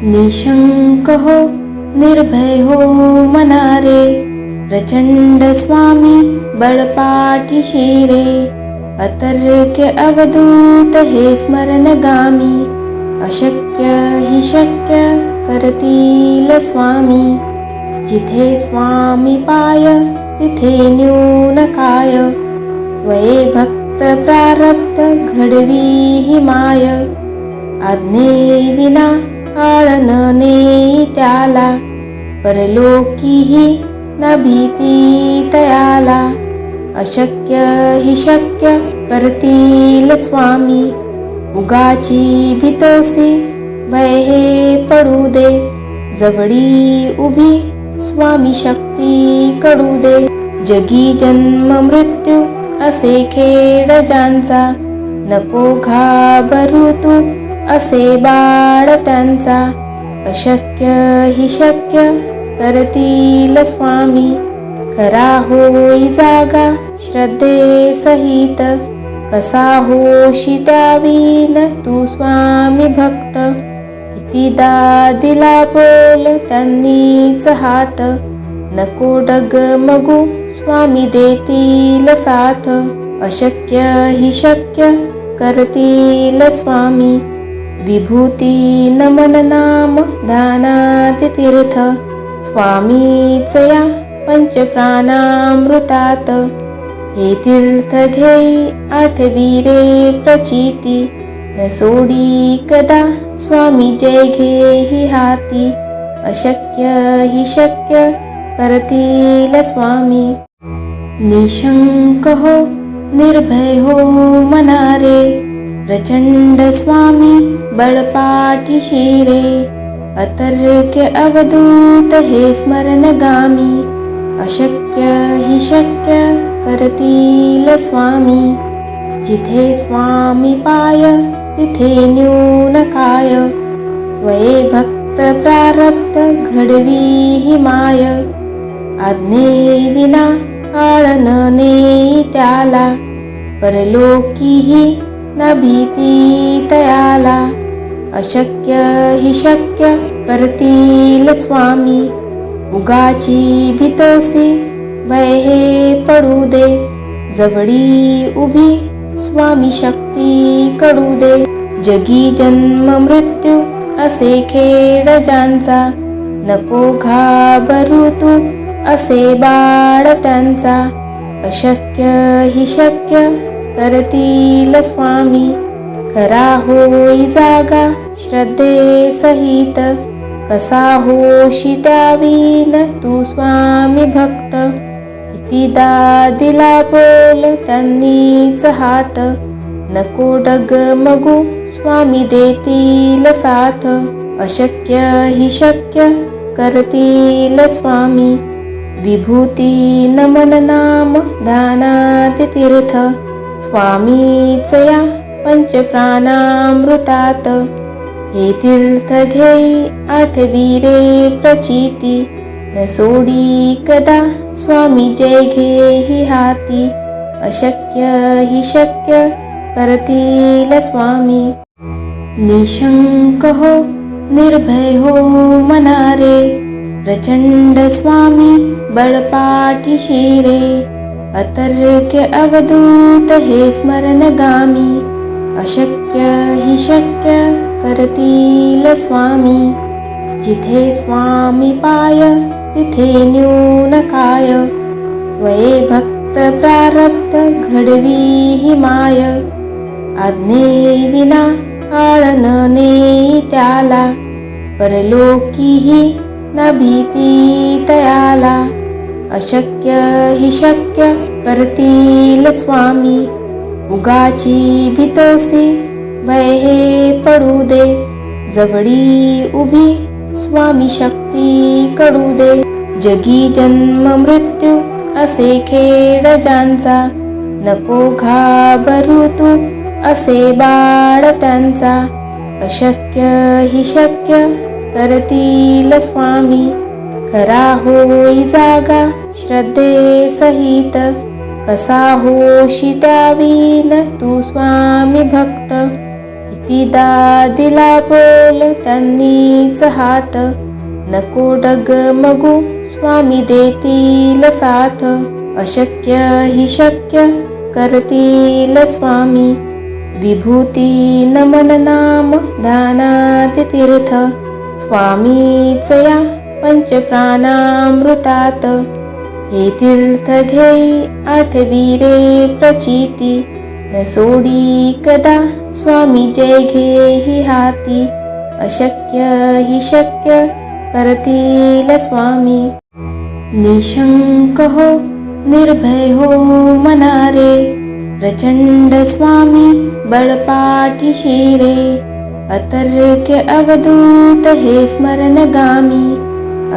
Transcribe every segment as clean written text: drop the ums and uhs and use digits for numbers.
निशंक हो निर्भय हो मनारे, प्रचंड स्वामी बळपाठीशी रे. अतर्क्य अवधूत हे स्मरणगामी, अशक्य हि शक्य करतील स्वामी. जिथे स्वामी पाय तिथे न्यून काय, स्वये भक्त प्रारब्ध घडवी ही माय. आज्ञे विना काळ न नेई त्याला, परलोकीही न भीती तयाला. अशक्य हि शक्य करतील स्वामी, उगाची भीतोसी भय हे पडू दे. जवळी उभी स्वामी शक्ती कडू दे. जगी जन्म मृत्यू असे खेळ ज्यांचा, नको घाबरू तू असे बाळ त्यांचा. अशक्य हि शक्य करतील स्वामी, खरा होई जागा श्रद्धे सहित. कसा होशी त्यावीन तू स्वामी भक्त, कितीदा दिला बोल त्यांनीच हात. नको डगमगू स्वामी देतील साथ, अशक्य हि शक्य करतील स्वामी. विभूती नमन नाम ध्यानात तीर्थ, स्वामीच या पंचप्राणामृतात. हे तीर्थ घेई आठवी रे प्रचिती, न सोडी कदा स्वामी जय घेई हाती. अशक्य हि शक्य करतील स्वामी. निशंक हो निर्भय हो मनारे, प्रचंड स्वामी बळपाठीशी रे. अतर्क्य अवधूत हे स्मरणगामी, अशक्य हि शक्य करतील स्वामी. जिथे स्वामी पाय तिथे न्यून काय, स्वये भक्त प्रारब्ध घडवी ही माय. आज्ञे विना काळ न नेई त्याला, परलोकीही न भीती तयाला. अशक्य हि शक्य करतील स्वामी, उगाची भीतोसी भय हे पडू दे. जवळी उभी स्वामी शक्ती कडू दे. जगी जन्म मृत्यू असे खेळ ज्यांचा, नको घाबरू तू असे बाळ त्यांचा. अशक्य हि शक्य करतील स्वामी, खरा होई जागा श्रद्धे सहित. कसा होशी त्यावीन तू स्वामी भक्त, कितीदा दिला बोल त्यांनीच हात. नको डगमगू स्वामी देतील साथ, अशक्य हि शक्य करतील स्वामी. विभूती नमन नाम ध्यानात तीर्थ, स्वामीच या पंचप्राणामृतात. हे तीर्थ घेई आठवी रे प्रचिती, न सोडी कदा स्वामी जय घेई हाती. अशक्य हि शक्य करतील स्वामी. निशंक हो निर्भय हो मनारे, प्रचंड स्वामी बळपाठीशी रे. अतर्क्य अवधूत हे स्मरणगामी, अशक्य हि शक्य करतील स्वामी. जिथे स्वामी पाय तिथे न्यून काय, स्वये भक्त प्रारब्ध घडवी ही माय. आज्ञे विना काळ न नेई त्याला, परलोकीही न भीती तयाला. अशक्य हि शक्य करतील स्वामी, उगाची भीतोसी भय हे पडू दे. जवळी उभी स्वामी शक्ती कडू दे. जगी जन्म मृत्यू असे खेळ ज्यांचा, नको घाबरू तू असे बाळ त्यांचा. अशक्य हि शक्य करतील स्वामी, खरा होई जागा श्रद्धे सहित. कसा होशी त्यावीन तू स्वामी भक्त, कितीदा दिला बोल त्यांनीच हात, नको डगमगू स्वामी देतील साथ. अशक्य ही शक्य करतील स्वामी, विभूती नमन नाम दानाति तीर्थ. स्वामीच या पंचप्राणामृतात, हे तीर्थ घेई आठवी रे प्रचिती. न सोडी कदा स्वामी जय घेई हाती, अशक्य ही शक्य करतील स्वामी. निशंक हो निर्भय हो मनारे, प्रचंड स्वामी बळपाठीशी रे. अतर्क्य अवधूत हे स्मरणगामी,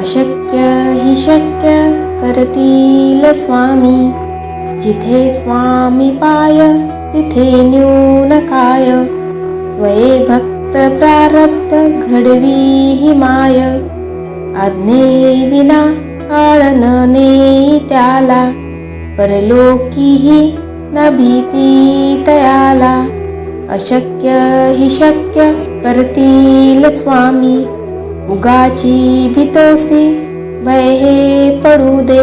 अशक्य ही शक्य करतील स्वामी. जिथे स्वामी पाय तिथे न्यून काय, स्वये भक्त प्रारब्ध घडवी ही माय. आज्ञे विना काळ न नेई त्याला, परलोकीही न भीती तयाला. अशक्य ही शक्य करतील स्वामी, उगाची भीतोसी भय हे पडू दे.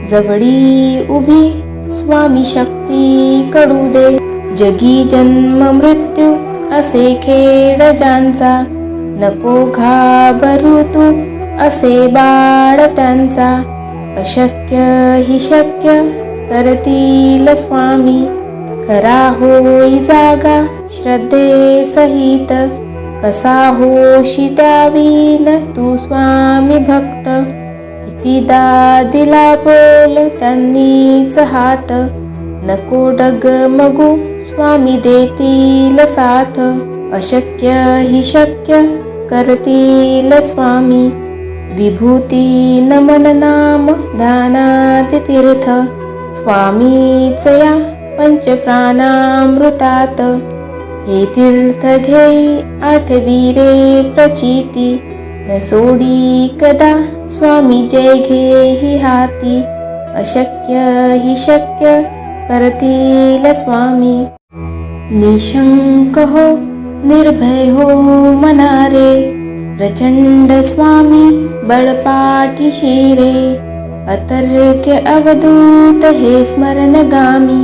जवळी उभी स्वामी शक्ती कडू दे. जगी जन्म मृत्यू असे खेळ ज्यांचा, नको घाबरू तू असे बाळ त्यांचा. अशक्य ही शक्य करतील स्वामी, खरा होई जागा श्रद्धे सहित. कसा होशी त्यावीन तू स्वामी भक्त, कितीदा दिला बोल त्यांनीच हात, नको डगमगू स्वामी देतील साथ. अशक्य ही शक्य करतील स्वामी, विभूती नमन नाम दानाति तीर्थ. स्वामीच या पंचप्राणामृतात, हे तीर्थ घेई आठवी रे प्रचिती. न सोडी कदा स्वामी जय घेई हाती, अशक्य ही शक्य करतील स्वामी. निशंक हो निर्भय हो मनारे, प्रचंड स्वामी बळपाठीशी रे. अतर्क्य अवधूत हे स्मरणगामी,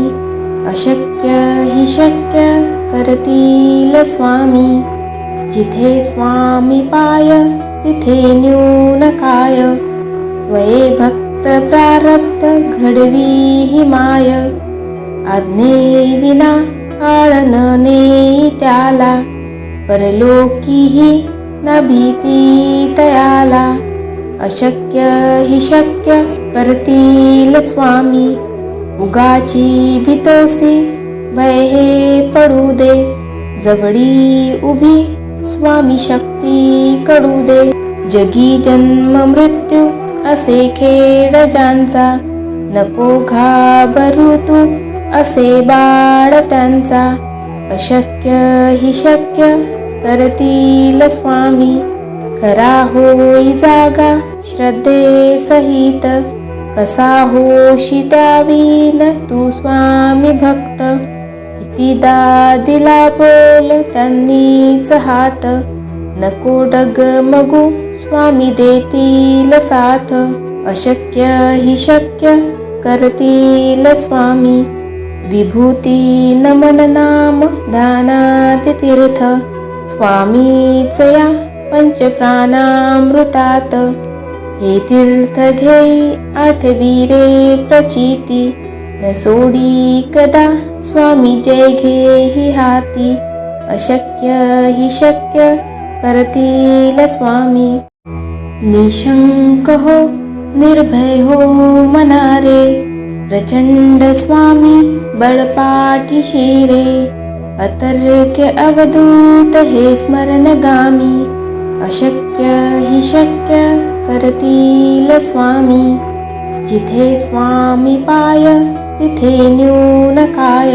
अशक्य ही शक्य करतील स्वामी. जिथे स्वामी पाय तिथे न्यून काय, स्वये भक्त प्रारब्ध घडवी ही माय. आज्ञे विना काळ न नेई त्याला, परलोकीही न भीती तयाला. अशक्य ही शक्य करतील स्वामी, उगाची भीतोसी भय हे पडू दे. जवळी उभी स्वामी शक्ती कडू दे. जगी जन्म मृत्यू असे खेळ ज्यांचा, नको घाबरू तू असे बाळ त्यांचा. अशक्य ही शक्य करतील स्वामी, खरा होई जागा श्रद्धे सहित. कसा होशी त्यावीन तू स्वामी भक्त, कितीदा दिला बोल त्यांनीच हात, नको डगमगू स्वामी देतील साथ. अशक्य ही शक्य करतील स्वामी, विभूती नमन नाम दानाति तीर्थ. स्वामीच या पंचप्राणामृतात, हे तीर्थ घेई आठवी रे प्रचिती. न सोडी कदा स्वामी जय घेई हाती, अशक्य ही शक्य करतील स्वामी. निशंक हो निर्भय हो मनारे, प्रचंड स्वामी बळपाठीशी रे. अतर्क्य अवधूत हे स्मरणगामी, अशक्य ही शक्य करतील स्वामी. जिथे स्वामी पाय तिथे न्यून काय,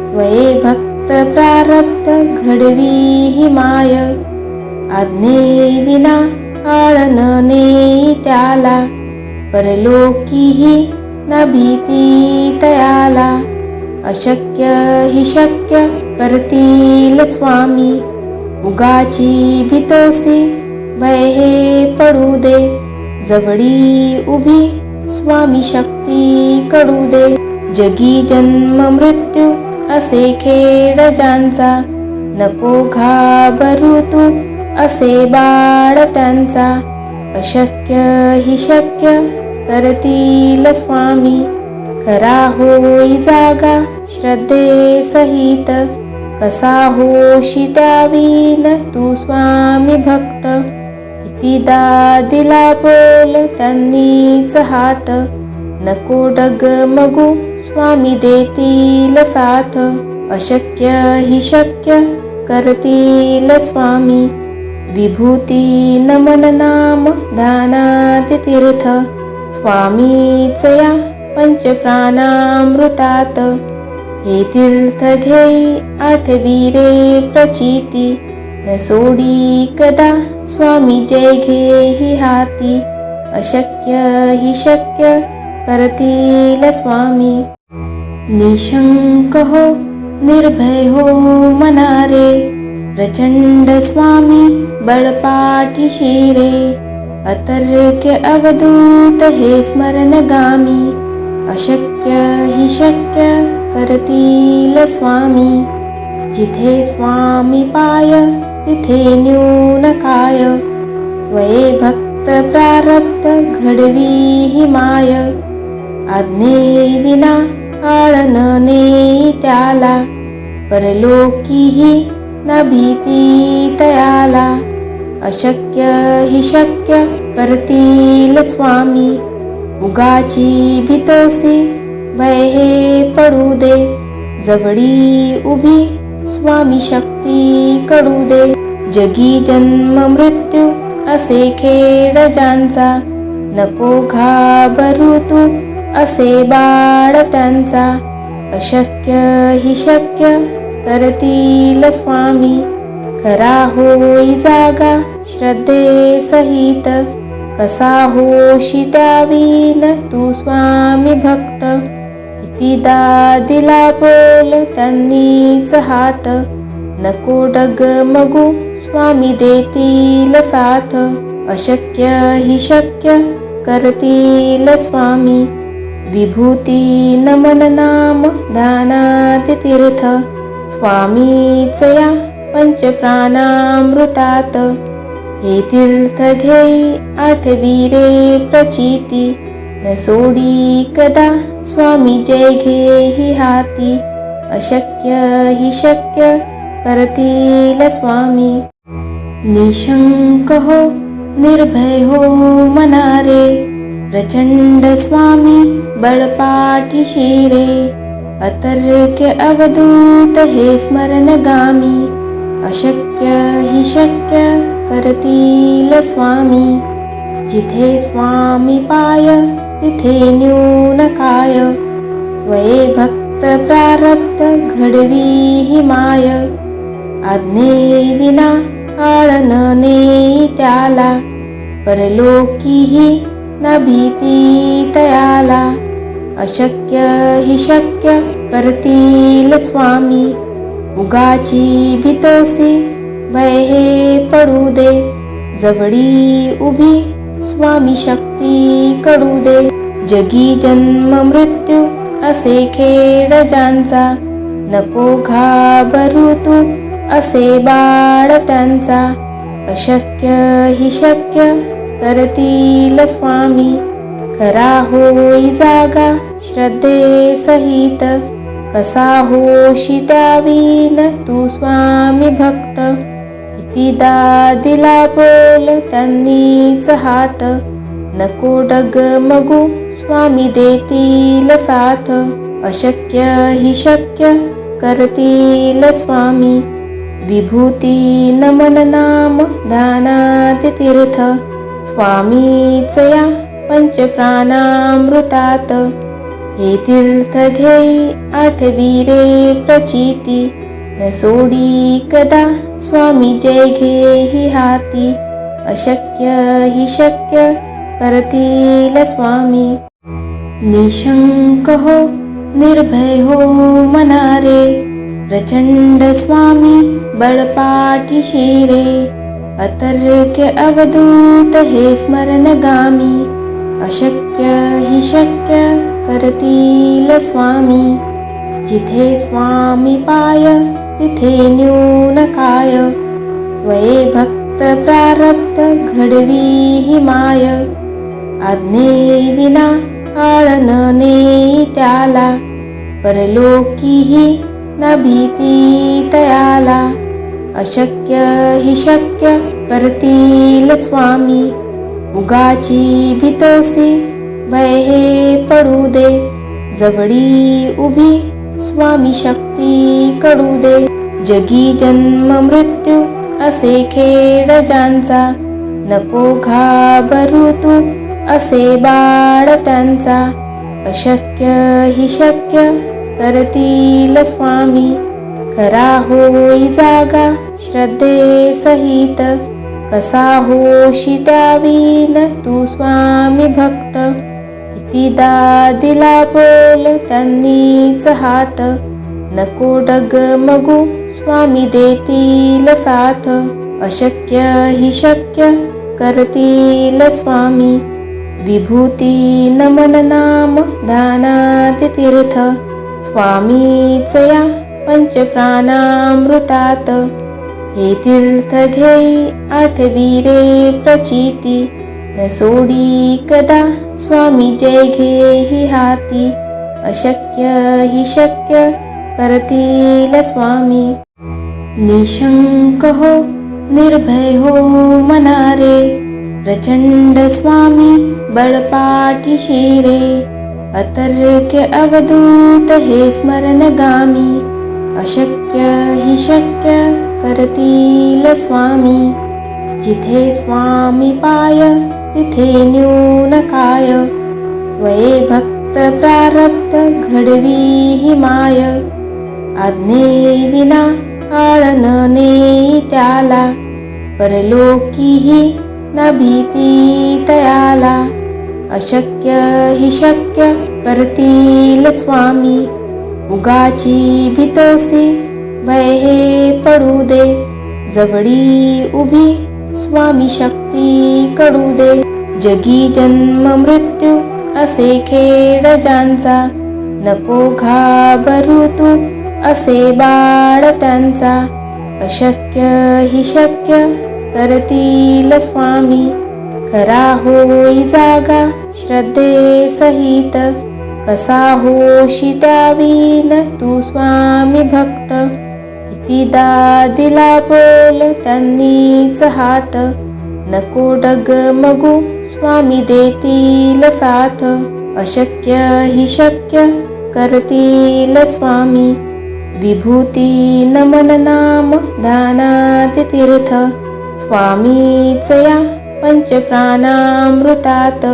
स्वये भक्त प्रारब्ध घडवी ही माय. आज्ञे विना काळ न नेई त्याला, परलोकीही न भीती तयाला. अशक्य ही शक्य करतील स्वामी. उगाची भीतोसी भय हे पडू दे, जवळी उभी स्वामी शक्ती कडू दे. जगी जन्म मृत्यू असे खेळ ज्यांचा, नको घाबरू तू असे बाळ त्यांचा. अशक्य ही शक्य करतील स्वामी, खरा होई जागा श्रद्धे सहित. कसा होशी द्यावीन तू स्वामी भक्त, कितीदा दिला बोल त्यांनीच हात. नको डगमगू स्वामी देतील साथ, अशक्य ही शक्य करतील स्वामी. विभूती नमन नाम दानाति तीर्थ, स्वामीच या पंचप्राणामृतात. हे तीर्थ घेई आठवी रे प्रचिती, न सोडी कदा स्वामी जय घेई हाती. अशक्य ही शक्य करतील स्वामी. निशंक हो निर्भय हो मनारे, प्रचंड स्वामी बळपाठीशी रे. अतर्क्य अवधूत हे स्मरणगामी, अशक्य ही शक्य करतील स्वामी. जिथे स्वामी पाय तिथे न्यून काय, स्वये भक्त प्रारब्ध घडवी ही माय. आज्ञे विना काळ न नेई त्याला, परलोकीही न भीती तयाला. अशक्य ही शक्य करतील स्वामी. उगाची भीतोसी भय हे पडू दे, जवळी उभी स्वामी शक्ती कडू दे. जगी जन्म मृत्यू असे खेळ ज्यांचा, नको घाबरू तू असे बाळ त्यांचा. अशक्य ही शक्य करतील स्वामी, खरा होई जागा श्रद्धे सहित. कसा होशी द्यावीन तू स्वामी भक्त, कितीदा दिला बोल त्यांनीच हात. नको डगमगू स्वामी देतील साथ, अशक्य ही शक्य करतील स्वामी. विभूती नमन नाम दानाति तीर्थ, स्वामीच या पंचप्राणामृतात. हे तीर्थ घेई आठवी रे प्रचिती, न सोडी कदा स्वामी जय घेई हाती. अशक्य ही शक्य करतील स्वामी. निशंक हो निर्भय हो मनारे, प्रचंड स्वामी बळपाठीशी रे. अतर्क्य अवधूत हे स्मरणगामी, अशक्य ही शक्य करतील स्वामी. जिथे स्वामी पाय तिथे न्यून काय, स्वये भक्त प्रारब्ध घडवी ही माय. आज्ञे विना काळ न नेई त्याला, परलोकीही न भीती तयाला. अशक्य ही शक्य करतील स्वामी. उगाची भीतोसी भय हे पडू दे, जवळी उभी स्वामी शक्ती कडू दे. जगी जन्म मृत्यू असे खेळ ज्यांचा, नको घाबरू तू असे बाळ त्यांचा. अशक्य ही शक्य करतील स्वामी, खरा होई जागा श्रद्धे सहित. कसा होशी द्यावीन तू स्वामी भक्त, कितीदा दिला बोल त्यांनीच हात. नको डगमगू स्वामी देतील साथ, अशक्य ही शक्य करतील स्वामी. विभूती नमन नाम दानाति तीर्थ, स्वामीच या पंचप्राणामृतात. हे तीर्थ घेई आठवी रे प्रचिती, न सोडी कदा स्वामी जय घेई हाती. अशक्य ही शक्य करतील स्वामी. निशंक हो निर्भय हो मनारे, प्रचंड स्वामी बळपाठीशी रे. अतर्क्य अवधूत हे स्मरणगामी. अशक्य हि शक्य करतील स्वामी. जिथे स्वामी पाय तिथे न्यून काय. स्वये भक्त प्रारब्ध घडवी ही माय. आज्ञे विना आळन नेई त्याला. परलोकीही न भीती तयाला. अशक्य हि शक्य करतील स्वामी. उगाची भीतोसी भय हे पडू दे. जवळी उभी स्वामी शक्ती कडू दे. जगी जन्म मृत्यू असे खेळ ज्यांचा. नको घाबरू तू असे बाळ त्यांचा. अशक्य हि शक्य करतील स्वामी. खरा होई जागा श्रद्धे सहित. कसा होशी द्यावीन तू स्वामी भक्त. कितीदा दिला बोल त्यांनीच हात. नको डगमगू स्वामी देतील साथ. अशक्य हि शक्य करतील स्वामी. विभूती नमन नाम दानाति तीर्थ. स्वामीच या पंचप्राणामृतात. हे तीर्थ घेई आठवी रे प्रचिती. न सोडी कदा स्वामी जय घे हि हाती. अशक्य हि शक्य करतील स्वामी. निशंक हो निर्भय हो मनारे. प्रचंड स्वामी बळपाठीशी रे. अतर्क्य अवधूत हे स्मरणगामी. अशक्य हि शक्य करतील स्वामी. जिथे स्वामी पाय तिथे न्यून काय. स्वये भक्त प्रारब्ध घडवी ही माय. आज्ञे विना आळन नेई त्याला. परलोकीही न भीती तयाला. अशक्य हि शक्य करतील स्वामी. उगाची भीतोसी भय हे पडू दे. जवळी उभी स्वामी शक्ती कडू दे. जगी जन्म मृत्यू असे खेळ ज्यांचा. नको घाबरू तू असे बाळ त्यांचा. अशक्य हि शक्य करतील स्वामी. खरा होई जागा श्रद्धे सहित. कसा होशी द्यावीन तू स्वामी भक्त. कितीदा दिला बोल त्यांनीच हात. नको डगमगू स्वामी देतील साथ. अशक्य हि शक्य करतील स्वामी. विभूती नमन नाम दानाति तीर्थ. स्वामीच या पंचप्राणामृतात.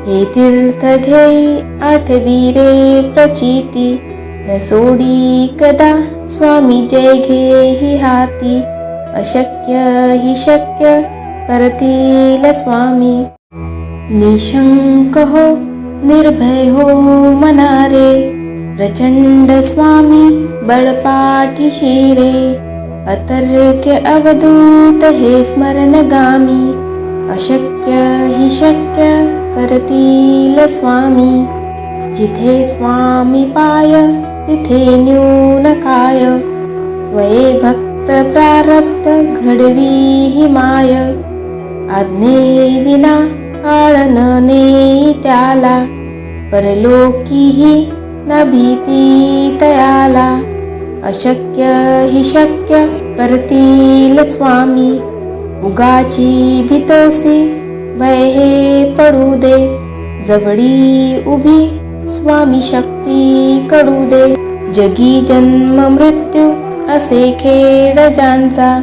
हे तीर्थ घेई आठवी रे प्रचिती. न सोडी कदा स्वामी जय घे हि हाती. अशक्य हि शक्य करतील स्वामी. निशंक हो निर्भय हो मनारे. प्रचंड स्वामी बळपाठीशी रे. अतर्क्य अवधूत हे स्मरणगामी. अशक्य हि शक्य करतील स्वामी. जिथे स्वामी पाय तिथे न्यून काय. स्वये भक्त प्रारब्ध घडवी ही माय. आज्ञे विना आळन नेई त्याला. परलोकीही न भीती तयाला. अशक्य हि शक्य करतील स्वामी. उगाची भीतोसी भय हे पडू दे. जवळी उभी स्वामी शक्ती कडू दे. जगी जन्म मृत्यू असे खेळ ज्यांचा.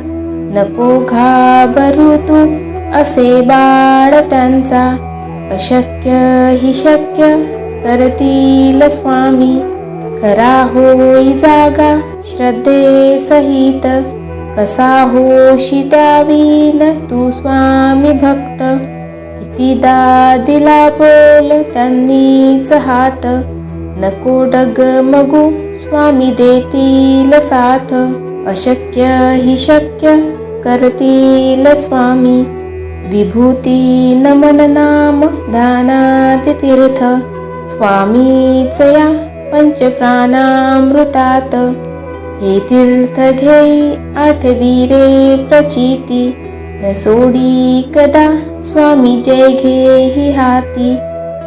नको घाबरू तू असे बाळ त्यांचा. अशक्य हि शक्य करतील स्वामी. खरा होई जागा श्रद्धे सहित. कसा होशी द्यावीन तू स्वामी भक्त. कितीदा दिला बोल त्यांनीच हात. नको डगमगू स्वामी देतील साथ, अशक्य हि शक्य करतील स्वामी. विभूती नमन नाम दानाति तीर्थ, स्वामीच या पंचप्राणामृतात. हे तीर्थ घेई आठवीरे प्रचिती, न सोडी कदा स्वामी जय घेई हाती.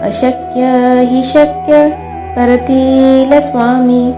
अशक्य हि शक्य करतील स्वामी.